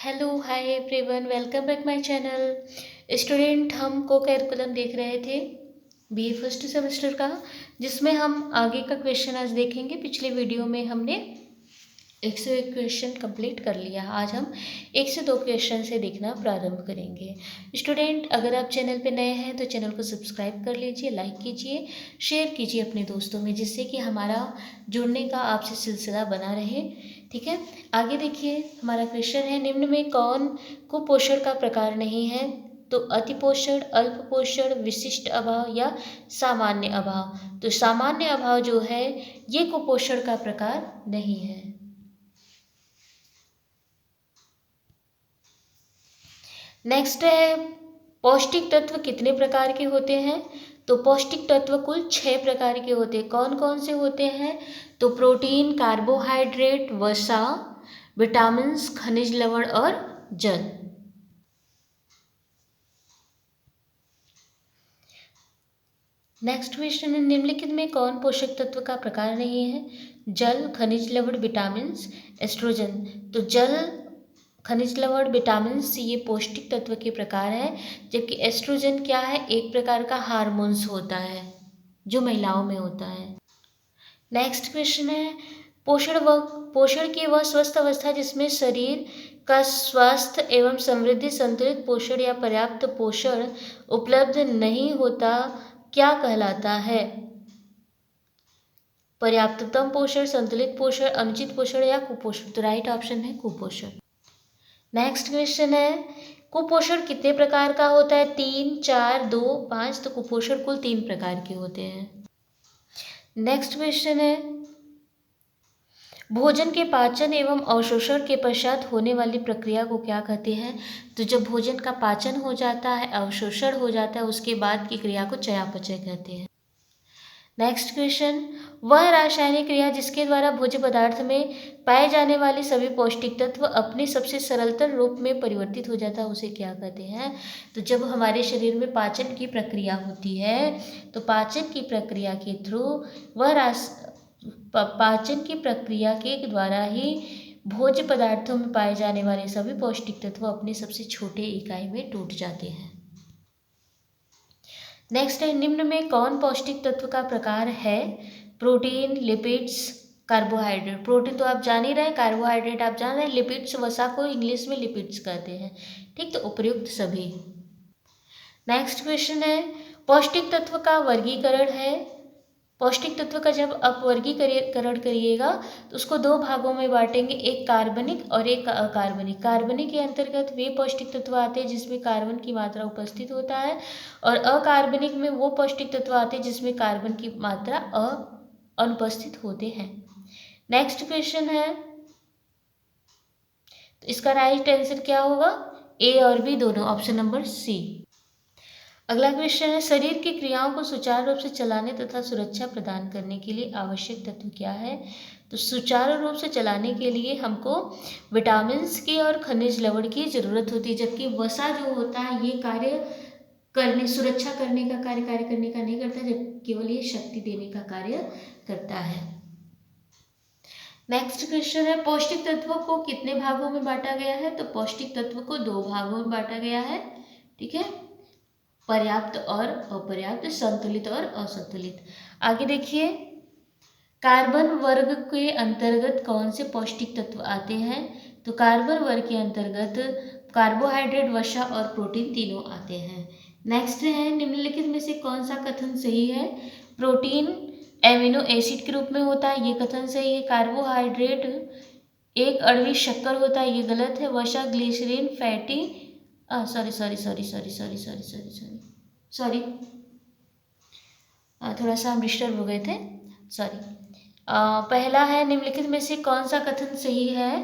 Hello hi everyone, welcome back my channel. Student, हम को curriculum देख रहे थे बीए फर्स्ट सेमेस्टर का, जिसमें हम आगे का क्वेश्चन आज देखेंगे। पिछले वीडियो में हमने 101 क्वेश्चन कंप्लीट कर लिया। आज हम 102 क्वेश्चन से देखना प्रारंभ करेंगे। स्टूडेंट, अगर आप चैनल पे नए हैं तो चैनल को सब्सक्राइब कर लीजिए, लाइक कीजिए, शेयर कीजिए अपने दोस्तों में, जिससे कि हमारा जुड़ने का आपसे सिलसिला बना रहे। ठीक है, आगे देखिए, हमारा क्वेश्चन है, निम्न में कौन कुपोषण का प्रकार नहीं है? तो अति पोषण, अल्प पोषण, विशिष्ट अभाव या सामान्य अभाव। तो सामान्य अभाव जो है ये कुपोषण का प्रकार नहीं है। नेक्स्ट है, पौष्टिक तत्व कितने प्रकार के होते हैं? तो पौष्टिक तत्व कुल 6 प्रकार के होते हैं। कौन कौन से होते हैं? तो प्रोटीन, कार्बोहाइड्रेट, वसा, विटामिन्स, खनिज लवण और जल। नेक्स्ट क्वेश्चन है, निम्नलिखित में कौन पोषक तत्व का प्रकार नहीं है? जल, खनिज लवण, विटामिन्स, एस्ट्रोजन। तो जल, खनिज लवण, विटामिन सी ये पौष्टिक तत्व के प्रकार है, जबकि एस्ट्रोजन क्या है? एक प्रकार का हार्मोन्स होता है जो महिलाओं में होता है। नेक्स्ट क्वेश्चन है, पोषण की वह स्वस्थ अवस्था जिसमें शरीर का स्वास्थ्य एवं समृद्धि, संतुलित पोषण या पर्याप्त पोषण उपलब्ध नहीं होता, क्या कहलाता है? पर्याप्ततम पोषण, संतुलित पोषण, अनुचित पोषण या कुपोषण। तो राइट ऑप्शन है कुपोषण। नेक्स्ट क्वेश्चन है, कुपोषण कितने प्रकार का होता है? 3, 4, 2, 5। तो कुपोषण कुल 3 प्रकार के होते हैं। नेक्स्ट क्वेश्चन है, भोजन के पाचन एवं अवशोषण के पश्चात होने वाली प्रक्रिया को क्या कहते हैं? तो जब भोजन का पाचन हो जाता है, अवशोषण हो जाता है, उसके बाद की क्रिया को चयापचय कहते हैं। नेक्स्ट क्वेश्चन, वह रासायनिक क्रिया जिसके द्वारा भोज्य पदार्थ में पाए जाने वाले सभी पौष्टिक तत्व अपने सबसे सरलतर रूप में परिवर्तित हो जाता है, उसे क्या कहते हैं? तो जब हमारे शरीर में पाचन की प्रक्रिया होती है, तो पाचन की प्रक्रिया के थ्रू पाचन की प्रक्रिया के द्वारा ही भोज्य पदार्थों में पाए जाने वाले सभी पौष्टिक तत्व अपने सबसे छोटे इकाई में टूट जाते हैं। नेक्स्ट है, निम्न में कौन पौष्टिक तत्व का प्रकार है? Protein, lipids, carbohydrate. प्रोटीन तो आप जान ही रहे हैं, कार्बोहाइड्रेट आप जान रहे हैं, लिपिड्स वसा को इंग्लिश में लिपिड्स कहते हैं। ठीक, तो उपर्युक्त सभी। नेक्स्ट क्वेश्चन है, पौष्टिक तत्व का वर्गीकरण है। पौष्टिक तत्व का जब आप वर्गीकरण करिएगा तो उसको 2 भागों में बांटेंगे, एक कार्बनिक और एक अकार्बनिक। कार्बनिक के अंतर्गत वे पौष्टिक तत्व आते हैं जिसमें कार्बन की मात्रा उपस्थित होता है, और अकार्बनिक में वो पौष्टिक तत्व आते हैं जिसमें कार्बन की मात्रा अनुपस्थित होते हैं। नेक्स्ट क्वेश्चन है, तो इसका राइट आंसर क्या होगा? ए और बी दोनों, ऑप्शन नंबर सी। अगला क्वेश्चन है, शरीर की क्रियाओं को सुचारू रूप से चलाने तथा सुरक्षा प्रदान करने के लिए आवश्यक तत्व क्या है? तो सुचारू रूप से चलाने के लिए हमको विटामिन्स की और खनिज लवण की जरूरत होती है, जबकि वसा जो होता है ये सुरक्षा करने का कार्य करने का नहीं करता, जब केवल ये शक्ति देने का कार्य करता है। नेक्स्ट क्वेश्चन है, पौष्टिक तत्वों को कितने भागों में बांटा गया है? तो पौष्टिक तत्व को 2 भागों में बांटा गया है। ठीक है, पर्याप्त और अपर्याप्त, संतुलित और असंतुलित। आगे देखिए, कार्बन वर्ग के अंतर्गत कौन से पौष्टिक तत्व आते हैं? तो कार्बन वर्ग के अंतर्गत कार्बोहाइड्रेट, वसा और प्रोटीन तीनों आते हैं। नेक्स्ट है, निम्नलिखित में से कौन सा कथन सही है? प्रोटीन एमिनो एसिड के रूप में होता है, ये कथन सही है। कार्बोहाइड्रेट एक अणुवी शक्कर होता है, ये गलत है। वसा ग्लिसरीन फैटी सॉरी थोड़ा सा हम डिस्टर्ब हो गए थे, सॉरी। पहला है, निम्नलिखित में से कौन सा कथन सही है?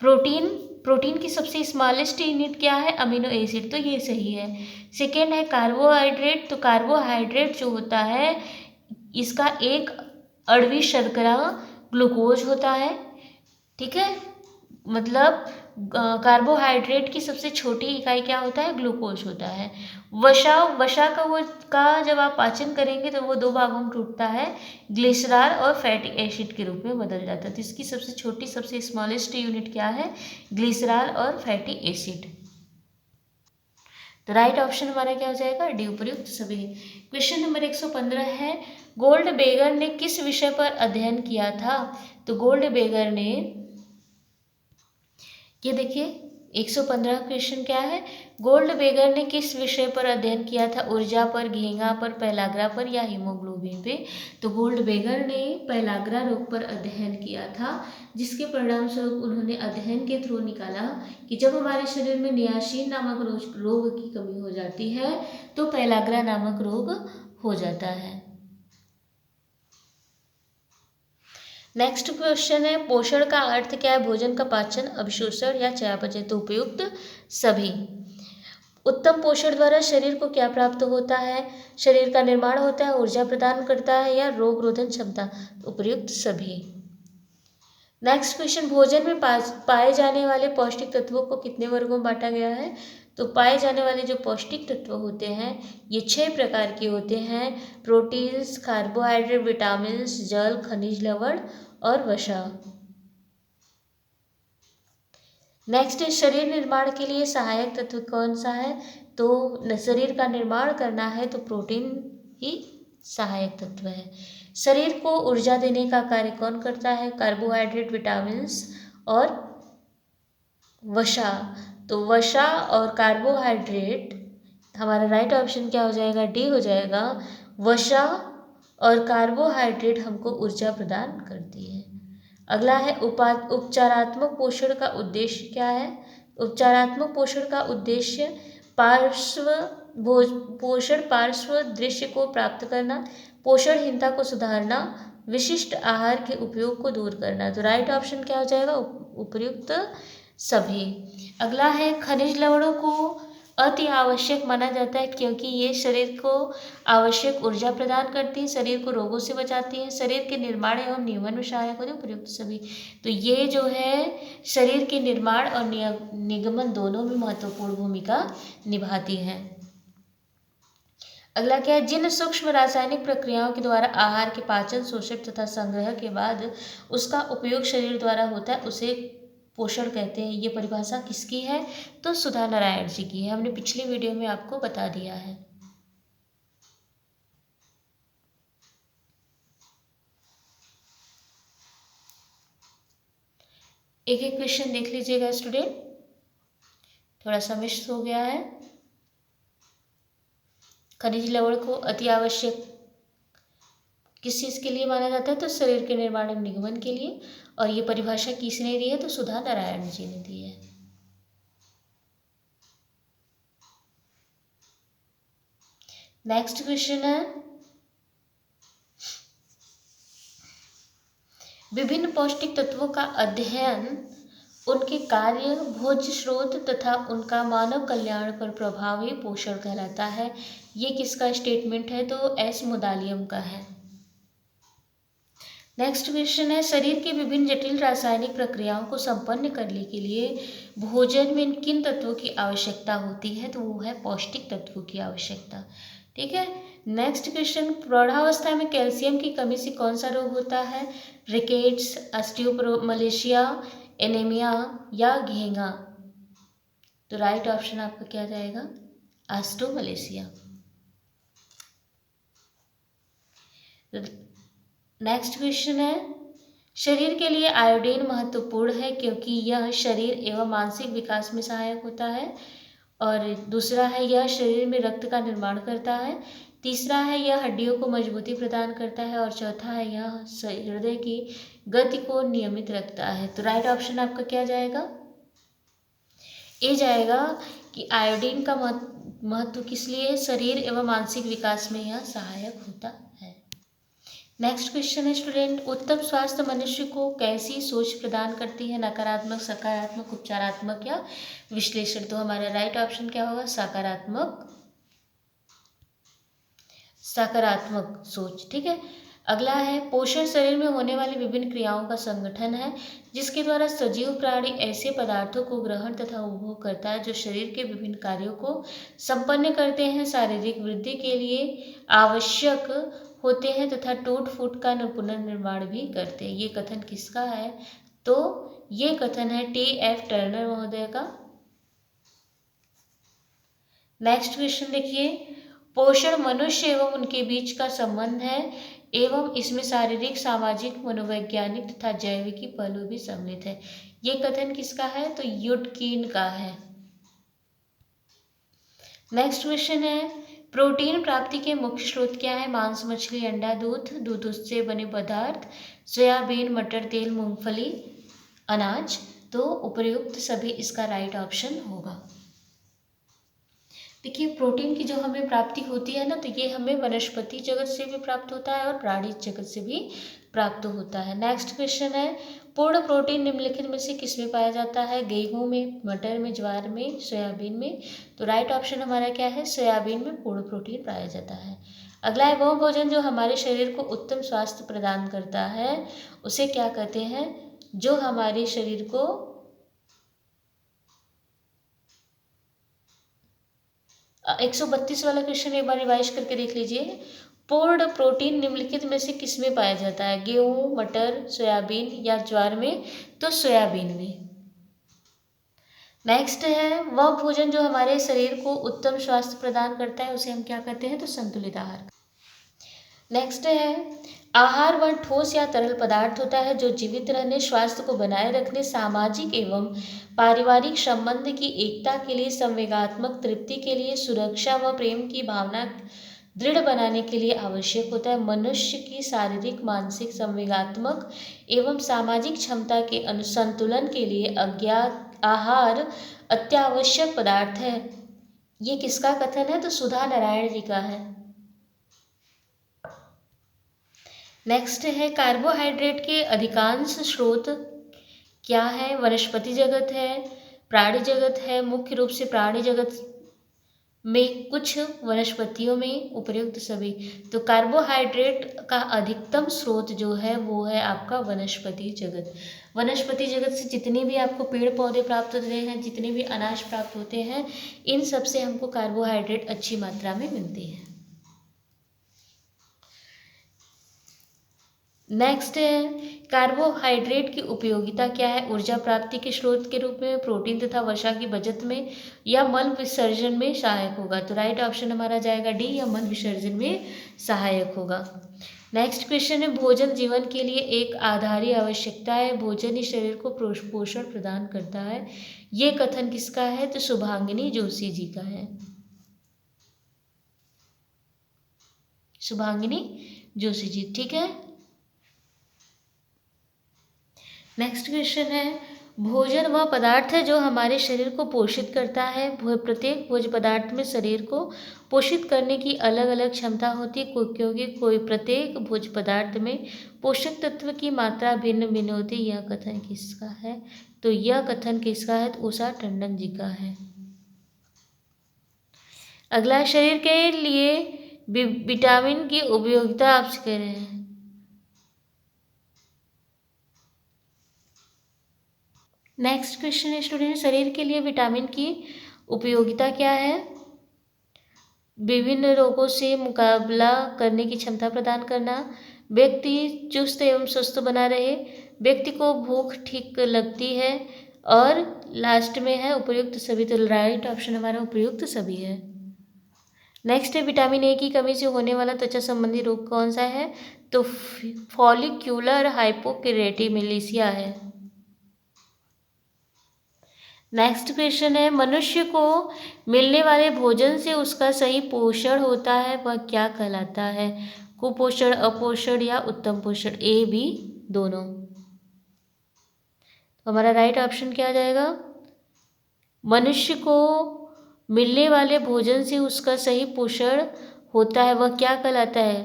प्रोटीन की सबसे स्मॉलेस्ट यूनिट क्या है? अमीनो एसिड, तो ये सही है। सेकेंड है कार्बोहाइड्रेट, तो कार्बोहाइड्रेट जो होता है इसका एक अणुवी शर्करा ग्लूकोज होता है। ठीक है, मतलब कार्बोहाइड्रेट की सबसे छोटी इकाई क्या होता है, ग्लूकोज होता है। वसा का जब आप पाचन करेंगे तो वो दो भागों में टूटता है, ग्लिसरॉल और फैटी एसिड के रूप में बदल जाता है। तो इसकी सबसे छोटी सबसे स्मॉलेस्ट यूनिट क्या है, ग्लिसरॉल और फैटी एसिड। तो राइट ऑप्शन हमारा क्या हो जाएगा, डी, उपयुक्त सभी। क्वेश्चन नंबर 115 है, गोल्डबेगर ने किस विषय पर अध्ययन किया था। तो गोल्डबेगर ने, ये देखिए 115 क्वेश्चन क्या है, गोल्डबेगर ने किस विषय पर अध्ययन किया था, ऊर्जा पर, घेंगा पर, पेलाग्रा पर या हीमोग्लोबिन पे। तो गोल्डबेगर ने पेलाग्रा रोग पर अध्ययन किया था, जिसके परिणाम स्वरूप उन्होंने अध्ययन के थ्रू निकाला कि जब हमारे शरीर में नियासिन नामक रोग की कमी हो जाती है तो पेलाग्रा नामक रोग हो जाता है। नेक्स्ट क्वेश्चन है, पोषण का अर्थ क्या है, भोजन का पाचन, अवशोषण या चयापचय। तो उपयुक्त सभी। उत्तम पोषण द्वारा शरीर को क्या प्राप्त होता है, शरीर का निर्माण होता है, ऊर्जा प्रदान करता है या रोग रोधन क्षमता। उपयुक्त सभी। नेक्स्ट क्वेश्चन, भोजन में पाए जाने वाले पौष्टिक तत्वों को कितने वर्गों में बांटा गया है। तो पाए जाने वाले जो पौष्टिक तत्व होते हैं ये 6 प्रकार के होते हैं, प्रोटीन्स, कार्बोहाइड्रेट, विटामिन्स, जल, खनिज लवण और वसा। नेक्स्ट, शरीर निर्माण के लिए सहायक तत्व कौन सा है। तो शरीर का निर्माण करना है तो प्रोटीन ही सहायक तत्व है। शरीर को ऊर्जा देने का कार्य कौन करता है, कार्बोहाइड्रेट, विटामिन्स और वसा। तो वसा और कार्बोहाइड्रेट, हमारा राइट ऑप्शन क्या हो जाएगा, डी हो जाएगा। वसा और कार्बोहाइड्रेट हमको ऊर्जा प्रदान करती है। अगला है उपचारात्मक पोषण का उद्देश्य क्या है। उपचारात्मक पोषण का उद्देश्य पार्श्व दृश्य को प्राप्त करना, पोषणहीनता को सुधारना, विशिष्ट आहार के उपयोग को दूर करना। तो राइट ऑप्शन क्या हो जाएगा, उपयुक्त सभी। अगला है, खनिज लवणों को अति आवश्यक माना जाता है क्योंकि ये शरीर को आवश्यक ऊर्जा प्रदान करती है, शरीर को रोगों से बचाती है, शरीर के निर्माण एवं नियमन में सहायक होते हैं। उपयुक्त सभी। तो ये जो है शरीर के निर्माण और निगमन दोनों में महत्वपूर्ण भूमिका निभाती है। अगला क्या है, जिन सूक्ष्म रासायनिक प्रक्रियाओं के द्वारा आहार के पाचन, शोषण तथा संग्रह के बाद उसका उपयोग शरीर द्वारा होता है उसे पोषण कहते हैं। ये परिभाषा किसकी है, तो सुधा नारायण जी की है। हमने पिछले वीडियो में आपको बता दिया है। एक एक क्वेश्चन देख लीजिएगा स्टूडेंट, थोड़ा सा मिस हो गया है। खनिज लवण को अति आवश्यक किस चीज़ के लिए माना जाता है, तो शरीर के निर्माण एवं निगमन के लिए। और ये परिभाषा किसने दी है, तो सुधा नारायण जी ने दी है। नेक्स्ट क्वेश्चन है, विभिन्न पौष्टिक तत्वों का अध्ययन उनके कार्य, भोज्य स्रोत तथा उनका मानव कल्याण पर प्रभावी पोषण कहलाता है। ये किसका स्टेटमेंट है, तो एस मुदालियम का है। नेक्स्ट क्वेश्चन है, शरीर की विभिन्न जटिल रासायनिक प्रक्रियाओं को संपन्न करने के लिए भोजन में किन तत्वों की आवश्यकता होती है, तो वो है पौष्टिक तत्वों की आवश्यकता। ठीक है। नेक्स्ट क्वेश्चन, प्रौढ़ावस्था में कैल्शियम की कमी से कौन सा रोग होता है, रिकेट्स, ऑस्टियोमलेशिया, एनीमिया या घेंगा। तो राइट ऑप्शन आपका क्या जाएगा, ऑस्टियोमलेशिया। नेक्स्ट क्वेश्चन है, शरीर के लिए आयोडीन महत्वपूर्ण है क्योंकि यह शरीर एवं मानसिक विकास में सहायक होता है। और दूसरा है, यह शरीर में रक्त का निर्माण करता है। तीसरा है, यह हड्डियों को मजबूती प्रदान करता है। और चौथा है, यह हृदय की गति को नियमित रखता है। तो राइट ऑप्शन आपका क्या जाएगा, ए जाएगा कि आयोडीन का महत्व किस लिए, शरीर एवं मानसिक विकास में यह सहायक होता है। नेक्स्ट क्वेश्चन है स्टूडेंट, उत्तम स्वास्थ्य मनुष्य को कैसी सोच प्रदान करती है, नकारात्मक, सकारात्मक, उपचारात्मक या विश्लेषण। तो हमारा राइट ऑप्शन क्या होगा, सकारात्मक सोच। ठीक है। अगला है पोषण शरीर में होने वाली विभिन्न क्रियाओं का संगठन है जिसके द्वारा सजीव प्राणी ऐसे पदार्थों को ग्रहण तथा उपभोग करता है जो शरीर के विभिन्न कार्यों को संपन्न करते हैं, शारीरिक वृद्धि के लिए आवश्यक होते हैं तथा टूट फूट का पुनर्निर्माण भी करते हैं। ये कथन किसका है? तो ये कथन है T.F. टर्नर महोदय का। नेक्स्ट क्वेश्चन देखिए, पोषण मनुष्य एवं उनके बीच का संबंध है एवं इसमें शारीरिक, सामाजिक, मनोवैज्ञानिक तथा जैविकी पहलू भी सम्मिलित है। ये कथन किसका है? तो युडकीन का है। नेक्स्ट क्वेश्चन है, प्रोटीन प्राप्ति के मुख्य स्रोत क्या है? मांस, मछली, अंडा, दूध, दूध से बने पदार्थ, सोयाबीन, मटर, तेल, मूंगफली, अनाज। तो उपयुक्त सभी इसका राइट ऑप्शन होगा। देखिए, प्रोटीन की जो हमें प्राप्ति होती है ना, तो ये हमें वनस्पति जगत से भी प्राप्त होता है और प्राणी जगत से भी प्राप्त होता है। नेक्स्ट क्वेश्चन है, पूर्ण प्रोटीन निम्नलिखित में से किसमें पाया जाता है? गेहूं में, मटर में, ज्वार में, सोयाबीन में। तो राइट ऑप्शन हमारा क्या है? सोयाबीन में पूर्ण प्रोटीन पाया जाता है। अगला है, वह भोजन जो हमारे शरीर को उत्तम स्वास्थ्य प्रदान करता है उसे क्या कहते हैं? जो हमारे शरीर को 132 वाला क्वेश्चन एक बार रिवाइज करके देख लीजिए। पूर्ण प्रोटीन निम्नलिखित में से किसमें पाया जाता है? गेहूं, मटर, सोयाबीन या ज्वार में? तो सोयाबीन में। नेक्स्ट है, वह भोजन जो हमारे शरीर को उत्तम स्वास्थ्य प्रदान करता है उसे हम क्या कहते हैं? तो संतुलित आहार। नेक्स्ट है, आहार वह ठोस या तरल पदार्थ होता है जो जीवित रहने, स्वास्थ्य को बनाए रखने, सामाजिक एवं पारिवारिक संबंध की एकता के लिए, संवेगात्मक तृप्ति के लिए, सुरक्षा व प्रेम की भावना दृढ़ बनाने के लिए आवश्यक होता है। मनुष्य की शारीरिक, मानसिक, संवेगात्मक एवं सामाजिक क्षमता के अनुसंतुलन के लिए अज्ञात आहार अत्यावश्यक पदार्थ है। ये किसका कथन है? तो सुधा नारायण जी का है। नेक्स्ट है, कार्बोहाइड्रेट के अधिकांश स्रोत क्या है? वनस्पति जगत है, प्राणी जगत है। मुख्य रूप से प्राणी जगत में, कुछ वनस्पतियों में, उपयुक्त सभी। तो कार्बोहाइड्रेट का अधिकतम स्रोत जो है वो है आपका वनस्पति जगत। वनस्पति जगत से जितने भी आपको पेड़ पौधे प्राप्त होते हैं, जितने भी अनाज प्राप्त होते हैं, इन सब से हमको कार्बोहाइड्रेट अच्छी मात्रा में मिलते हैं। नेक्स्ट है, कार्बोहाइड्रेट की उपयोगिता क्या है? ऊर्जा प्राप्ति के स्रोत के रूप में, प्रोटीन तथा वसा की बचत में या मल विसर्जन में सहायक होगा। तो राइट ऑप्शन हमारा जाएगा डी, या मल विसर्जन में सहायक होगा। नेक्स्ट क्वेश्चन है, भोजन जीवन के लिए एक आधारी आवश्यकता है, भोजन ही शरीर को पोषण प्रदान करता है। ये कथन किसका है? तो शुभांगिनी जोशी जी का है। शुभांगिनी जोशी जी, ठीक है। नेक्स्ट क्वेश्चन है, भोजन वह पदार्थ है जो हमारे शरीर को पोषित करता है। प्रत्येक भोज्य पदार्थ में शरीर को पोषित करने की अलग अलग क्षमता होती है, क्योंकि कोई प्रत्येक भोज्य पदार्थ में पोषक तत्व की मात्रा भिन्न भिन्न होती है। यह कथन किसका है? तो यह कथन किसका है? तो उषा टंडन जी का है। अगला, शरीर के लिए विटामिन की उपयोगिता आपसे कह रहे हैं। नेक्स्ट क्वेश्चन है स्टूडेंट, शरीर के लिए विटामिन की उपयोगिता क्या है? विभिन्न रोगों से मुकाबला करने की क्षमता प्रदान करना, व्यक्ति चुस्त एवं स्वस्थ बना रहे, व्यक्ति को भूख ठीक लगती है, और लास्ट में है उपयुक्त सभी। तो राइट ऑप्शन हमारा उपयुक्त सभी है। नेक्स्ट है, विटामिन ए की कमी से होने वाला त्वचा संबंधी रोग कौन सा है? तो फॉलिक्यूलर हाइपोकेरेटिमिलिसिया है। नेक्स्ट क्वेश्चन है, मनुष्य को मिलने वाले भोजन से उसका सही पोषण होता है, वह क्या कहलाता है? कुपोषण, अपोषण या उत्तम पोषण? ए बी दोनों। तो हमारा राइट ऑप्शन क्या आ जाएगा? मनुष्य को मिलने वाले भोजन से उसका सही पोषण होता है, वह क्या कहलाता है?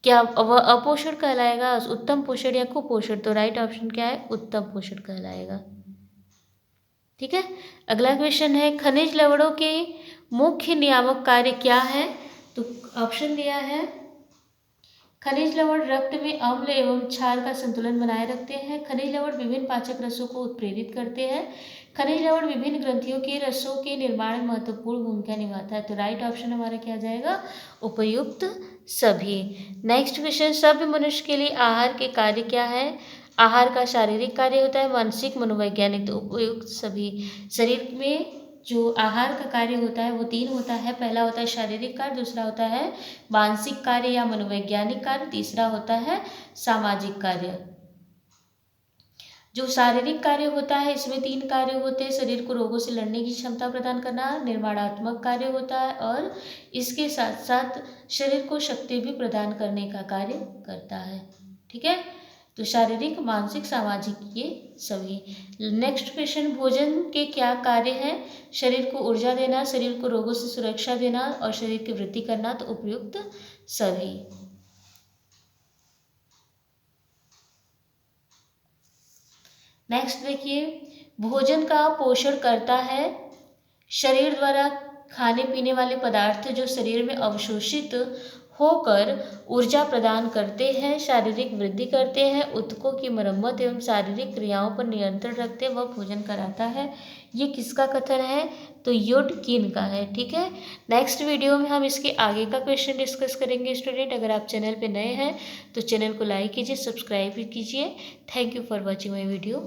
क्या वह अपोषण कहलाएगा, उत्तम पोषण या कुपोषण? तो राइट ऑप्शन क्या है? उत्तम पोषण कहलाएगा। ठीक है। अगला क्वेश्चन है, खनिज लवणों के मुख्य नियामक कार्य क्या है? तो ऑप्शन दिया है खनिज लवण रक्त में अम्ल एवं क्षार का संतुलन बनाए रखते हैं। खनिज लवण विभिन्न पाचक रसों को उत्प्रेरित करते हैं। खनिज लवण विभिन्न ग्रंथियों के रसों के निर्माण में महत्वपूर्ण भूमिका निभाता है। तो राइट ऑप्शन हमारा क्या जाएगा, उपयुक्त सभी। नेक्स्ट क्वेश्चन, सभ्य मनुष्य के लिए आहार के कार्य क्या है। आहार का शारीरिक कार्य होता है, मानसिक, मनोवैज्ञानिक। तो उपयुक्त सभी। शरीर में जो आहार का कार्य होता है वो 3 होता है। पहला होता है शारीरिक कार्य, दूसरा होता है मानसिक कार्य या मनोवैज्ञानिक कार्य, तीसरा होता है सामाजिक कार्य। जो शारीरिक कार्य होता है इसमें 3 कार्य होते हैं। शरीर को रोगों से लड़ने की क्षमता प्रदान करना निर्माणात्मक कार्य होता है, और इसके साथ साथ शरीर को शक्ति भी प्रदान करने का कार्य करता है। ठीक है, तो शारीरिक, मानसिक, सामाजिक, ये सभी। नेक्स्ट क्वेश्चन, भोजन के क्या कार्य हैं। शरीर को ऊर्जा देना, शरीर को रोगों से सुरक्षा देना और शरीर की वृद्धि करना। तो उपयुक्त सभी। नेक्स्ट देखिए, भोजन का पोषण करता है शरीर द्वारा खाने पीने वाले पदार्थ जो शरीर में अवशोषित होकर ऊर्जा प्रदान करते हैं, शारीरिक वृद्धि करते हैं, ऊतकों की मरम्मत एवं शारीरिक क्रियाओं पर नियंत्रण रखते हैं, वह भोजन कराता है। ये किसका कथन है, तो योडकिन का है। ठीक है, नेक्स्ट वीडियो में हम इसके आगे का क्वेश्चन डिस्कस करेंगे। स्टूडेंट, अगर आप चैनल पे नए हैं तो चैनल को लाइक कीजिए, सब्सक्राइब भी कीजिए। Thank you for watching my video.